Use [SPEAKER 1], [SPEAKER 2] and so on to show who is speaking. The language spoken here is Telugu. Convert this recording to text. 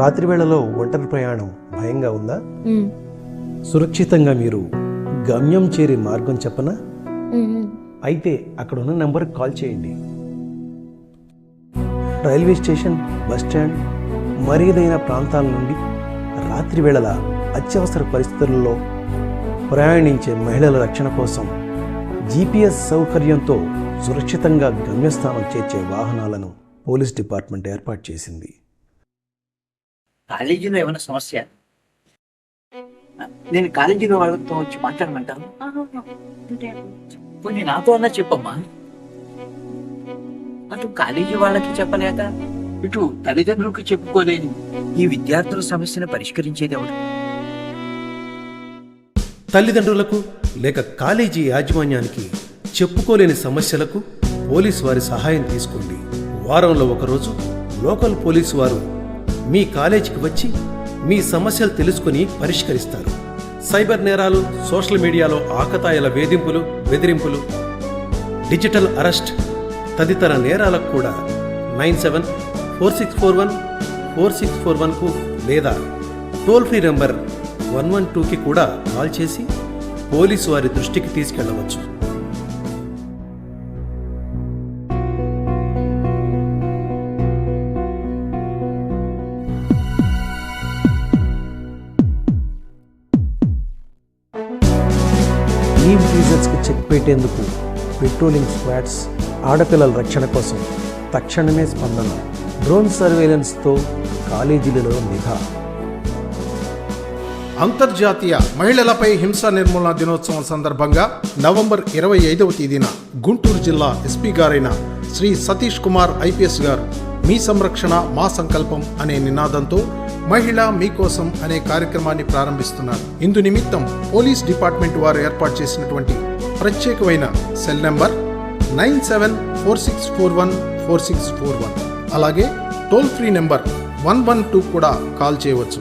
[SPEAKER 1] రాత్రి వేళలో ఒంటరి ప్రయాణం భయంగా ఉందా? సురక్షితంగా మీరు గమ్యం చేరే మార్గం చెప్పనా? అయితే అక్కడ ఉన్న నెంబర్కి కాల్ చేయండి. రైల్వే స్టేషన్, బస్ స్టాండ్, మరేదైనా ప్రాంతాల నుండి రాత్రి వేళల అత్యవసర పరిస్థితుల్లో ప్రయాణించే మహిళల రక్షణ కోసం GPS సౌకర్యంతో సురక్షితంగా గమ్యస్థానం చేర్చే వాహనాలను పోలీస్ డిపార్ట్మెంట్ ఏర్పాటు చేసింది.
[SPEAKER 2] కాలేజీలో ఏమైనా సమస్య? నేను కాలేజీలో వాళ్ళతో వచ్చి మాట్లాడమంటాను. కొన్ని నాతో అన్నా చెప్పమ్మా. అటు కాలేజీ వాళ్ళకి చెప్పలేక ఇటు తల్లిదండ్రులకు చెప్పుకోలేని ఈ విద్యార్థుల సమస్యను పరిష్కరించేది ఎవరు?
[SPEAKER 1] తల్లిదండ్రులకు లేక కాలేజీ యాజమాన్యానికి చెప్పుకోలేని సమస్యలకు పోలీసు వారి సహాయం తీసుకోండి. వారంలో ఒకరోజు లోకల్ పోలీసు వారు మీ కాలేజీకి వచ్చి మీ సమస్యలు తెలుసుకుని పరిష్కరిస్తారు. సైబర్ నేరాలు, సోషల్ మీడియాలో ఆకతాయిల వేధింపులు, బెదిరింపులు, డిజిటల్ అరెస్ట్ తదితర నేరాలకు కూడా 9746414641కు లేదా టోల్ ఫ్రీ నెంబర్ 112కి కూడా కాల్ చేసి పోలీసు వారి దృష్టికి తీసుకెళ్లవచ్చు. ఈవ్ టీజర్స్కి చెక్ పెట్టేందుకు పెట్రోలింగ్ స్క్వాడ్స్, ఆడపిల్లల రక్షణ కోసం తక్షణమే స్పందన, డ్రోన్ సర్వేలెన్స్తో కాలేజీలలో నిఘా.
[SPEAKER 3] అంతర్జాతీయ మహిళలపై హింస నిర్మూలన దినోత్సవం సందర్భంగా నవంబర్ 25వ తేదీన గుంటూరు జిల్లా ఎస్పీ గారైన శ్రీ సతీష్ కుమార్ IPS గారు మీ సంరక్షణ మా సంకల్పం అనే నినాదంతో మహిళ మీకోసం అనే కార్యక్రమాన్ని ప్రారంభిస్తున్నారు. ఇందు నిమిత్తం పోలీస్ డిపార్ట్మెంట్ వారు ఏర్పాటు చేసినటువంటి ప్రత్యేకమైన సెల్ నెంబర్ 9746414641 అలాగే టోల్ ఫ్రీ నెంబర్ 112 కూడా కాల్ చేయవచ్చు.